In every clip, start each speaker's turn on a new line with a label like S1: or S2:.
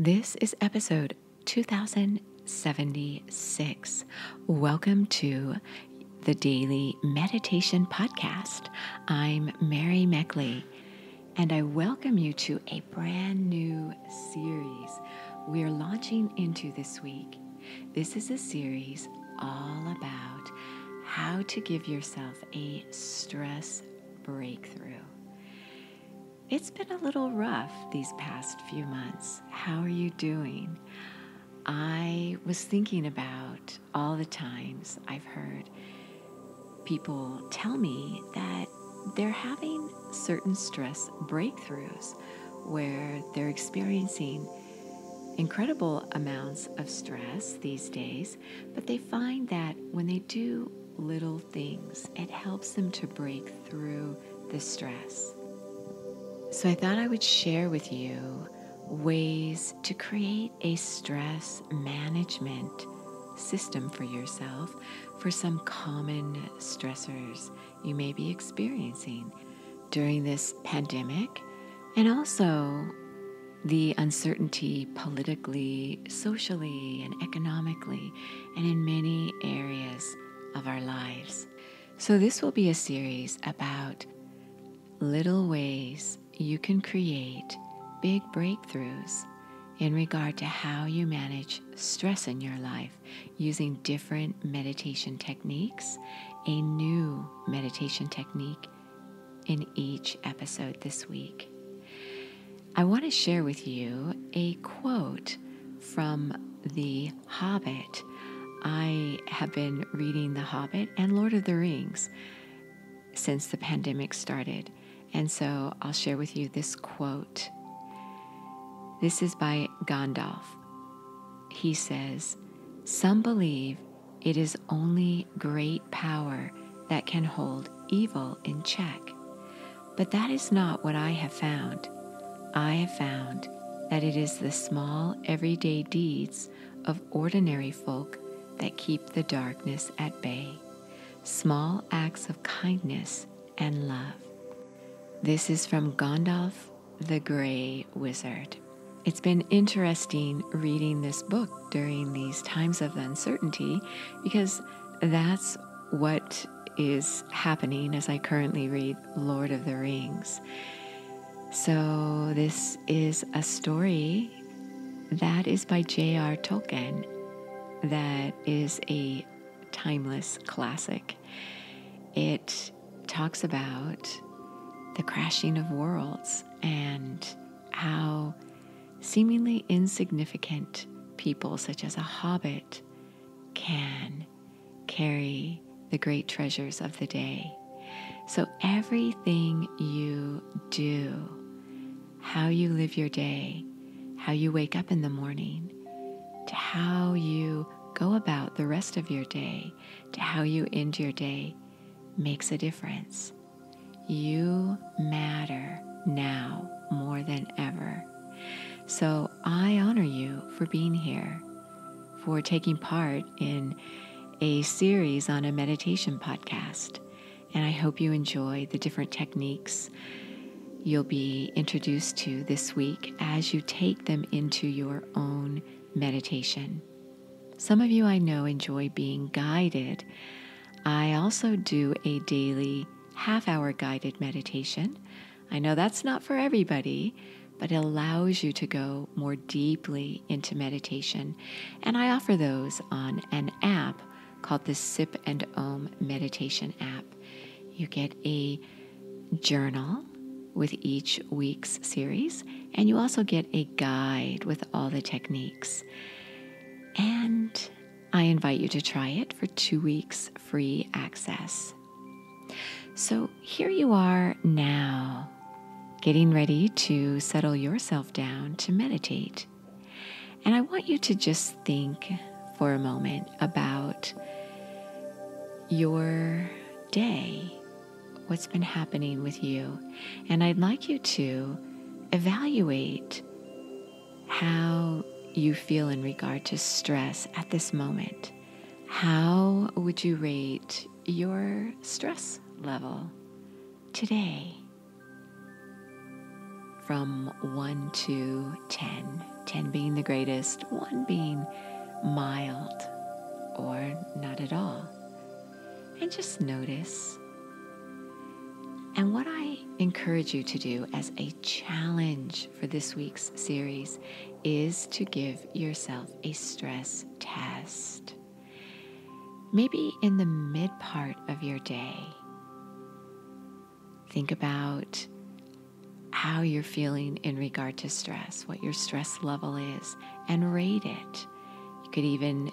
S1: This is episode 2076. Welcome to the Daily Meditation Podcast. I'm Mary Meckley, and I welcome you to a brand new series we're launching into this week. This is a series all about how to give yourself a stress breakthrough. It's been a little rough these past few months. How are you doing? I was thinking about all the times I've heard people tell me that they're having certain stress breakthroughs where they're experiencing incredible amounts of stress these days, but they find that when they do little things, it helps them to break through the stress. So I thought I would share with you ways to create a stress management system for yourself for some common stressors you may be experiencing during this pandemic, and also the uncertainty politically, socially, and economically, and in many areas of our lives. So this will be a series about little ways you can create big breakthroughs in regard to how you manage stress in your life using different meditation techniques, a new meditation technique in each episode this week. I want to share with you a quote from The Hobbit. I have been reading The Hobbit and Lord of the Rings since the pandemic started. And so I'll share with you this quote. This is by Gandalf. He says, "Some believe it is only great power that can hold evil in check. But that is not what I have found. I have found that it is the small, everyday deeds of ordinary folk that keep the darkness at bay. Small acts of kindness and love." This is from Gandalf the Grey Wizard. It's been interesting reading this book during these times of uncertainty because that's what is happening as I currently read Lord of the Rings. So this is a story that is by J.R. Tolkien that is a timeless classic. It talks about the crashing of worlds and how seemingly insignificant people such as a hobbit can carry the great treasures of the day. So everything you do, how you live your day, how you wake up in the morning, to how you go about the rest of your day, to how you end your day, makes a difference. You matter now more than ever. So I honor you for being here, for taking part in a series on a meditation podcast. And I hope you enjoy the different techniques you'll be introduced to this week as you take them into your own meditation. Some of you I know enjoy being guided. I also do a daily half-hour guided meditation. I know that's not for everybody, but it allows you to go more deeply into meditation. And I offer those on an app called the Sip and Om meditation app. You get a journal with each week's series, and you also get a guide with all the techniques. And I invite you to try it for 2 weeks free access. So here you are now, getting ready to settle yourself down to meditate. And I want you to just think for a moment about your day, what's been happening with you. And I'd like you to evaluate how you feel in regard to stress at this moment. How would you rate your stress level today? from 1 to 10, 10 being the greatest, 1 being mild or not at all. And just notice. And what I encourage you to do as a challenge for this week's series is to give yourself a stress test. Maybe in the mid part of your day, think about how you're feeling in regard to stress, what your stress level is, and rate it. You could even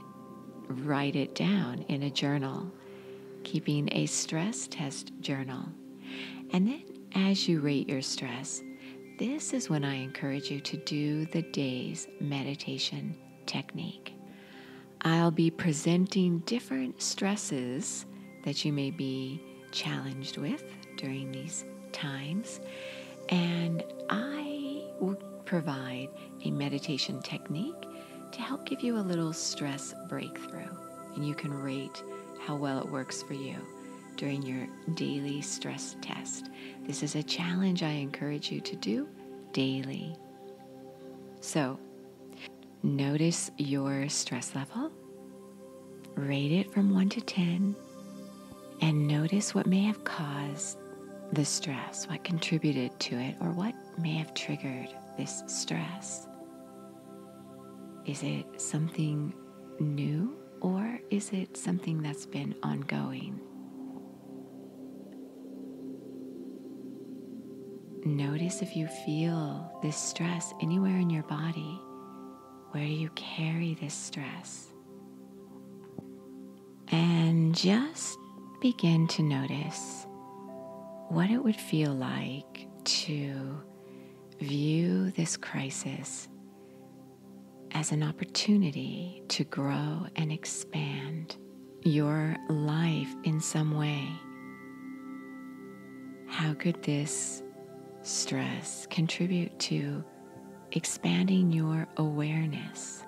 S1: write it down in a journal, keeping a stress test journal. And then as you rate your stress, this is when I encourage you to do the day's meditation technique. I'll be presenting different stresses that you may be challenged with during these times, and I will provide a meditation technique to help give you a little stress breakthrough, and you can rate how well it works for you during your daily stress test. This is a challenge I encourage you to do daily. So, notice your stress level, rate it from 1 to 10, and notice what may have caused the stress, what contributed to it, or what may have triggered this stress. Is it something new, or is it something that's been ongoing? Notice if you feel this stress anywhere in your body. Where do you carry this stress? And just begin to notice what it would feel like to view this crisis as an opportunity to grow and expand your life in some way. How could this stress contribute to expanding your awareness?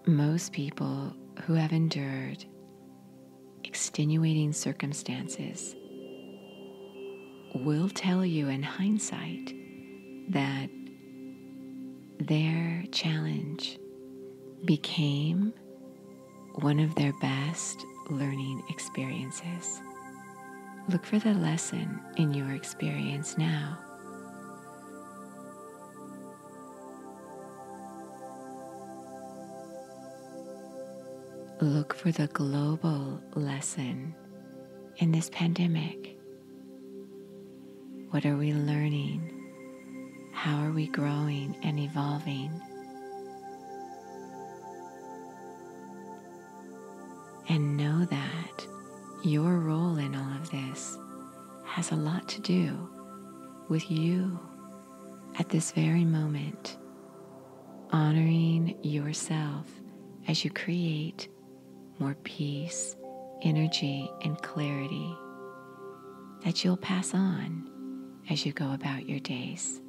S1: Most people who have endured extenuating circumstances will tell you in hindsight that their challenge became one of their best learning experiences. Look for the lesson in your experience now. Look for the global lesson in this pandemic. What are we learning? How are we growing and evolving? And know that your role in all of this has a lot to do with you at this very moment, honoring yourself as you create more peace, energy, and clarity that you'll pass on as you go about your days.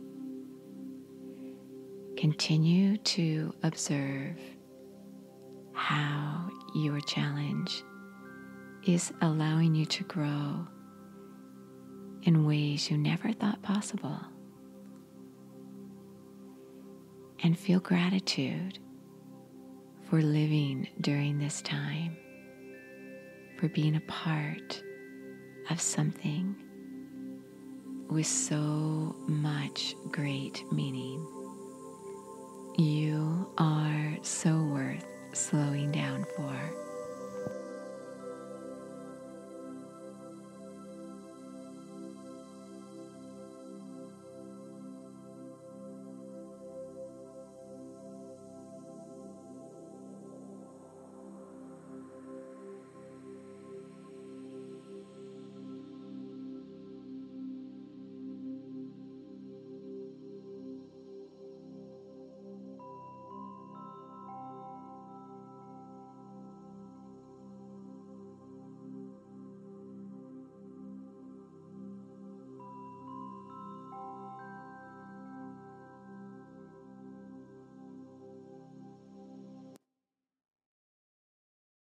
S1: Continue to observe how your challenge is allowing you to grow in ways you never thought possible. And feel gratitude for living during this time, for being a part of something with so much great meaning. You are so worth slowing down for.